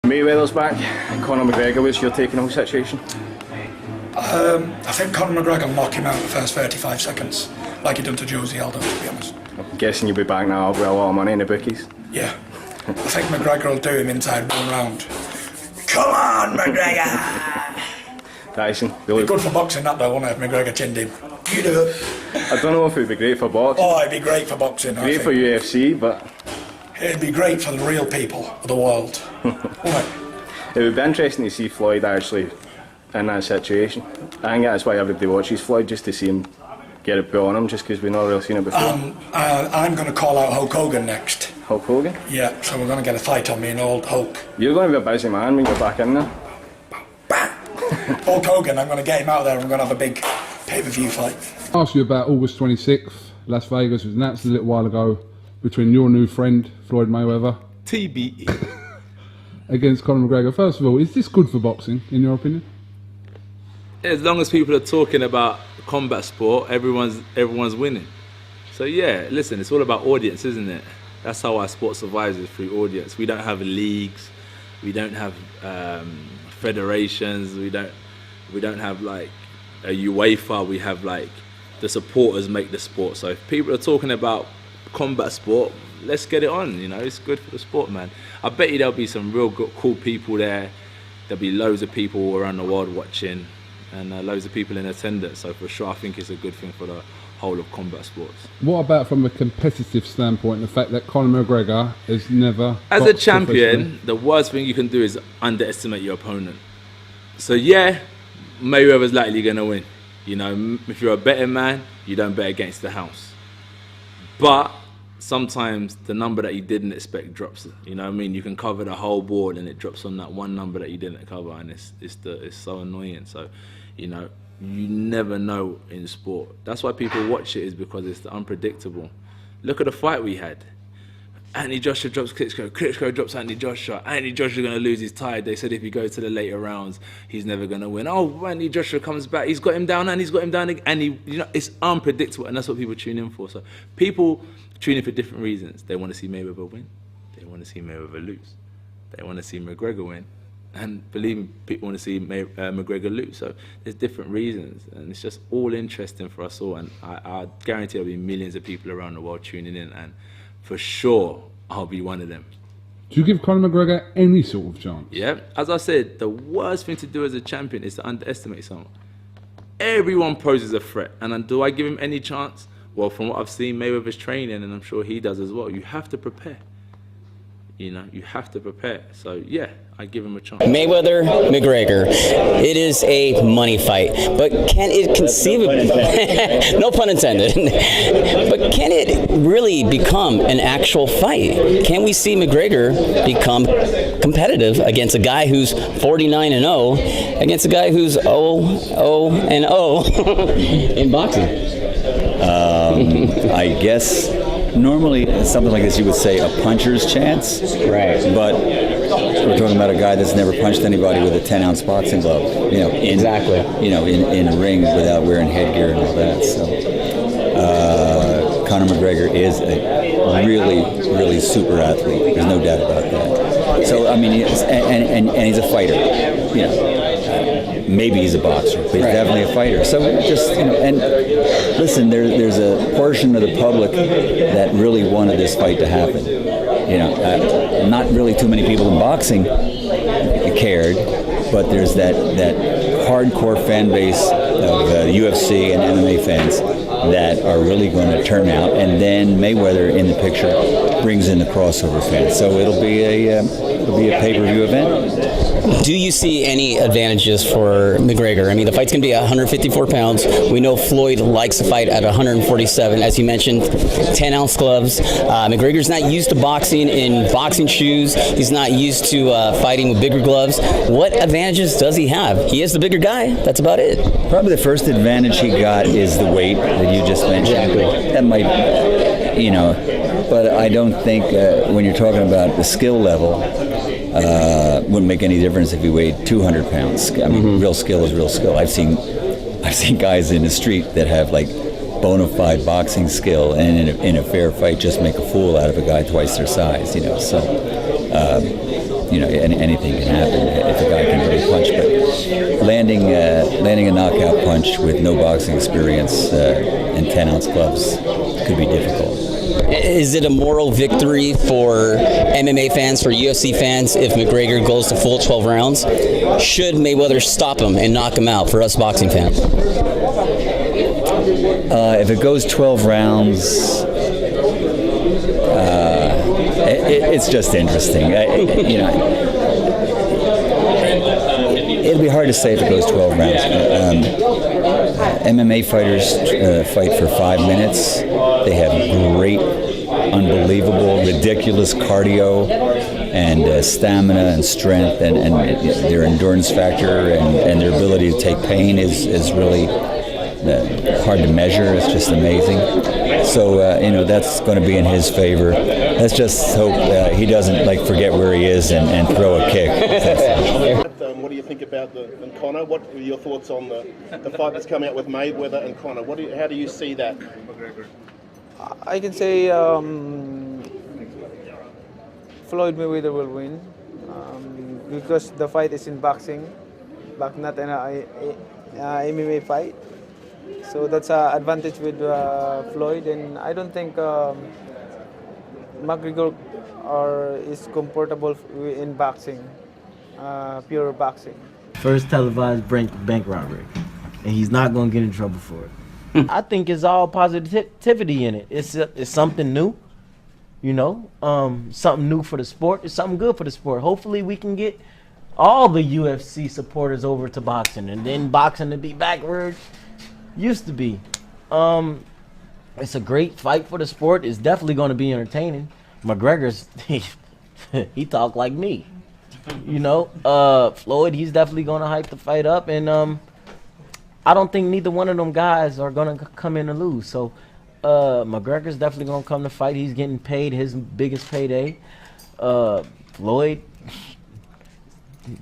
Mayweather's back. Conor McGregor, what's your take on the whole situation? I think Conor McGregor will knock him out in the first 35 seconds, like he done to Josie Aldo, to be honest. I'm guessing you'll be back now with a lot of money in the bookies. Yeah. I think McGregor will do him inside 1 round. Come on, McGregor! Tyson. It'd be good for boxing that though, wouldn't it, if McGregor chinned him? You do it. I don't know if it would be great for boxing. Oh, it'd be great for boxing, I Great think. for UFC, but... It'd be great for the real people of the world. Wouldn't it? It would be interesting to see Floyd actually in that situation. I think that's why everybody watches Floyd, just to see him get a bit on him, just because we've not really seen it before. I'm going to call out Hulk Hogan next. Hulk Hogan? Yeah, so we're going to get a fight on me and old Hulk. You're going to be a busy man when you're back in there. Hulk Hogan, I'm going to get him out there and we're going to have a big pay-per-view fight. I asked you about August 26th, Las Vegas. It was announced a little while ago between your new friend, Floyd Mayweather, TBE, against Conor McGregor. First of all, is this good for boxing, in your opinion? as long as people are talking about combat sport, everyone's winning. So yeah, listen, it's all about audience, isn't it? That's how our sport survives, is through audience. We don't have leagues, we don't have federations, we don't have like a UEFA. We have like the supporters make the sport. So if people are talking about combat sport, let's get it on. You know, it's good for the sport, man. I bet you there'll be some real good, cool people there. There'll be loads of people around the world watching, and loads of people in attendance. So for sure, I think it's a good thing for the whole of combat sports. What about from a competitive standpoint, the fact that Conor McGregor has never... As a champion, the worst thing you can do is underestimate your opponent. So yeah, Mayweather's likely going to win. You know, if you're a betting man, you don't bet against the house. But sometimes the number that you didn't expect drops. You know what I mean? You can cover the whole board and it drops on that one number that you didn't cover, and it's so annoying. So, you know, you never know in sport. That's why people watch it, is because it's the unpredictable. Look at the fight we had. Anthony Joshua drops Klitschko. Klitschko drops Anthony Joshua. Anthony Joshua's going to lose his tie. They said if he goes to the later rounds, he's never going to win. Oh, Anthony Joshua comes back. He's got him down and he's got him down again. And you know, it's unpredictable, and that's what people tune in for. So people tune in for different reasons. They want to see Mayweather win. They want to see Mayweather lose. They want to see McGregor win. And believe me, people want to see McGregor lose. So there's different reasons, and it's just all interesting for us all. And I guarantee there'll be millions of people around the world tuning in, and for sure, I'll be one of them. Do you give Conor McGregor any sort of chance? Yeah, as I said, the worst thing to do as a champion is to underestimate someone. Everyone poses a threat, and do I give him any chance? Well, from what I've seen, Mayweather's training, and I'm sure he does as well. You have to prepare. You know, you have to prepare. So yeah, I give him a chance. Mayweather, McGregor. It is a money fight, but can it conceivably, no pun intended, but can it really become an actual fight? Can we see McGregor become competitive against a guy who's 49-0 against a guy who's 0-0 in boxing? I guess normally something like this you would say a puncher's chance, Right. but we're talking about a guy that's never punched anybody with a 10-ounce boxing glove, you know, Exactly. in a ring without wearing headgear and all that. So Conor McGregor is a really super athlete. There's no doubt about that. So I mean, and he's a fighter, you know. Maybe he's a boxer, but he's definitely a fighter. So just, you know, and listen, there's a portion of the public that really wanted this fight to happen. You know, not really too many people in boxing cared, but there's that hardcore fan base of UFC and MMA fans that are really going to turn out, and then Mayweather in the picture brings in the crossover fans. So it'll be a pay-per-view event. Do you see any advantages for McGregor? I mean, the fight's going to be 154 pounds. We know Floyd likes to fight at 147. As you mentioned, 10-ounce gloves. McGregor's not used to boxing in boxing shoes. He's not used to fighting with bigger gloves. What advantages does he have? He is the bigger guy. That's about it. Probably the first advantage he got is the weight that you just mentioned. Exactly. That might, you know, but I don't think when you're talking about the skill level, wouldn't make any difference if he weighed 200 pounds. I mean, real skill is real skill. I've seen guys in the street that have like bona fide boxing skill, and in a fair fight just make a fool out of a guy twice their size. You know, so anything can happen if a guy can really punch. But landing a knockout punch with no boxing experience in 10-ounce gloves could be difficult. Is it a moral victory for MMA fans, for UFC fans, if McGregor goes to full 12 rounds? Should Mayweather stop him and knock him out for us boxing fans? If it goes 12 rounds, it's just interesting. It'll be hard to say if it goes 12 rounds. MMA fighters fight for 5 minutes. They have great, unbelievable, ridiculous cardio and stamina and strength, and their endurance factor and their ability to take pain is really hard to measure. It's just amazing. So that's going to be in his favor. Let's just hope he doesn't forget where he is and throw a kick. What do you think about Conor? What are your thoughts on the fight that's coming out with Mayweather and Conor? How do you see that? I can say Floyd Mayweather will win because the fight is in boxing, but not an MMA fight. So that's an advantage with Floyd, and I don't think McGregor is comfortable in boxing, pure boxing. First televised bank robbery, and he's not going to get in trouble for it. I think it's all positivity in it. It's something new, something new for the sport. It's something good for the sport. Hopefully we can get all the UFC supporters over to boxing, and then boxing to be back where it used to be. It's a great fight for the sport. It's definitely going to be entertaining. McGregor's, he talk like me. Floyd, he's definitely going to hype the fight up, and I don't think neither one of them guys are going to come in and lose. So McGregor's definitely going to come to fight. He's getting paid his biggest payday. Floyd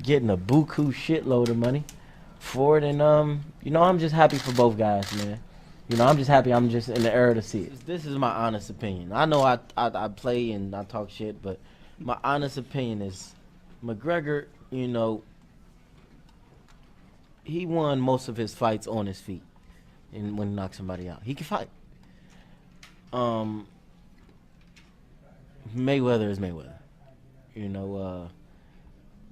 getting a buku shitload of money for it, and I'm just happy for both guys, man. I'm just happy I'm just in the era to see it. This is my honest opinion. I know I play and I talk shit, but my honest opinion is McGregor, he won most of his fights on his feet, and when he knocks somebody out, he can fight. Mayweather is Mayweather,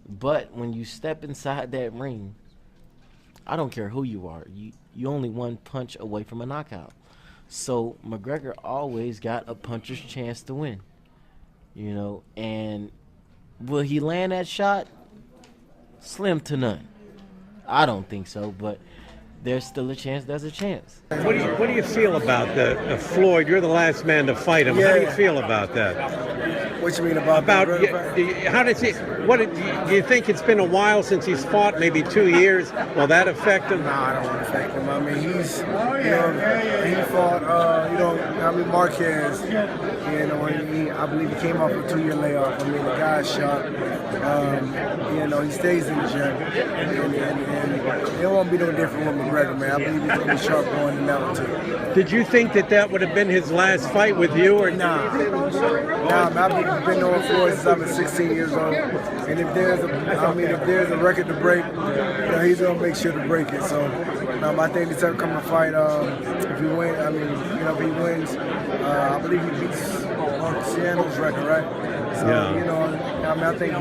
but when you step inside that ring, I don't care who you are, you only one punch away from a knockout. So McGregor always got a puncher's chance to win, and will he land that shot? Slim to none. I don't think so, but there's still a chance. There's a chance. What do you feel about the Floyd? You're the last man to fight him. Yeah. How do you feel about that? What you mean about how does he? Do you think it's been a while since he's fought? Maybe 2 years. Will that affect him? No, I don't want to affect him. I mean, he fought. Marquez. I believe he came off a 2-year layoff. I mean, the guy's sharp. He stays in the gym, and it won't be no different with McGregor, man. I believe he's gonna be sharp going in that one too. Did you think that would have been his last fight with you, or nah? Man, I've been on Floyd since I've been 16 years old, and if there's a record to break, he's gonna make sure to break it. So, I think this upcoming fight, if he wins, if he wins, I believe he beats Marciano's record, right? So, I think he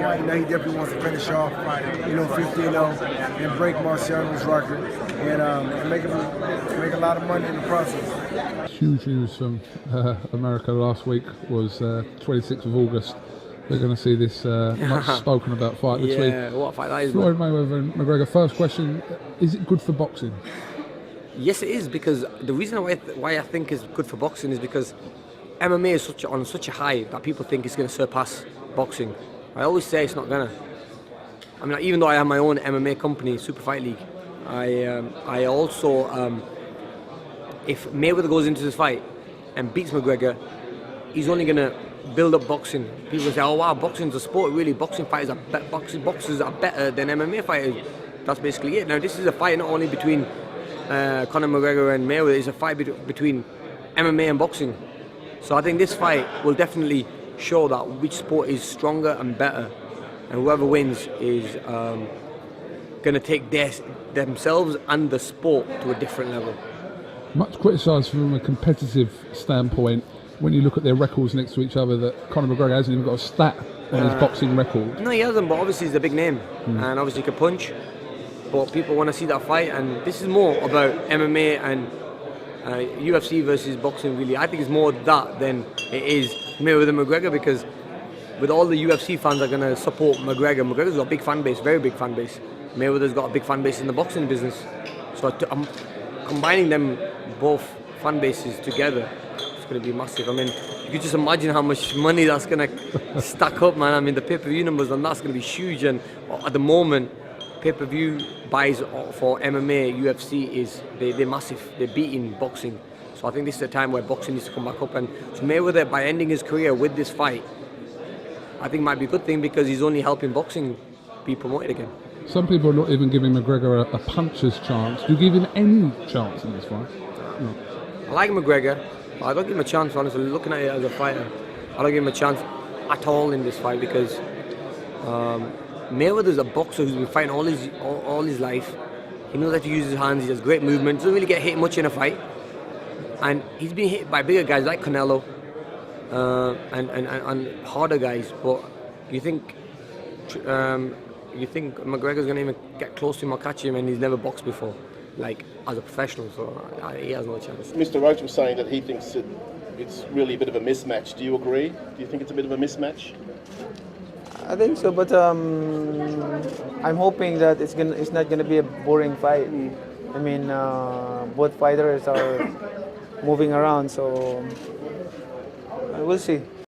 definitely wants to finish off, 50-0 and break Marciano's record and make a lot of money in the process. Huge news from America last week was 26th of August. We're going to see this much spoken about fight between what fight that is, Floyd Mayweather and McGregor. First question, is it good for boxing? Yes, it is, because the reason why I think it's good for boxing is because MMA is on such a high that people think it's going to surpass boxing. I always say it's not going to. Even though I have my own MMA company, Super Fight League, I also, if Mayweather goes into this fight and beats McGregor, he's only going to build up boxing. People say, oh wow, boxing's a sport. Really, boxing fighters boxers are better than MMA fighters. That's basically it. Now, this is a fight not only between Conor McGregor and Mayweather, it's a fight between MMA and boxing. So I think this fight will definitely show that which sport is stronger and better. and whoever wins is going to take themselves and the sport to a different level. Much criticised from a competitive standpoint when you look at their records next to each other that Conor McGregor hasn't even got a stat on his boxing record. No, he hasn't, but obviously he's a big name, and obviously he can punch. But people want to see that fight, and this is more about MMA and UFC versus boxing, really. I think it's more that than it is Mayweather McGregor, because with all the UFC fans are going to support McGregor. McGregor's got a big fan base, very big fan base. Mayweather's got a big fan base in the boxing business. So I'm combining them both fan bases together, it's going to be massive. I mean, you can just imagine how much money that's going to stack up, man. I mean, the pay-per-view numbers on that's going to be huge, and at the moment, pay-per-view buys for MMA, UFC they're massive. They're beating boxing. So I think this is a time where boxing needs to come back up. And so Mayweather, by ending his career with this fight, I think might be a good thing, because he's only helping boxing be promoted again. Some people are not even giving McGregor a puncher's chance. Do you give him any chance in this fight? No. I like McGregor, but I don't give him a chance, honestly. Looking at it as a fighter, I don't give him a chance at all in this fight, because Mayweather's a boxer who's been fighting all his life. He knows how to use his hands. He has great movement. Doesn't really get hit much in a fight, and he's been hit by bigger guys like Canelo and harder guys. But you think McGregor's going to even get close to him or catch him, and he's never boxed before, like as a professional, so he has no chance. Mr. Roach was saying that he thinks it's really a bit of a mismatch. Do you agree? Do you think it's a bit of a mismatch? I think so, but I'm hoping that it's not gonna be a boring fight. I mean, both fighters are moving around, so we'll see.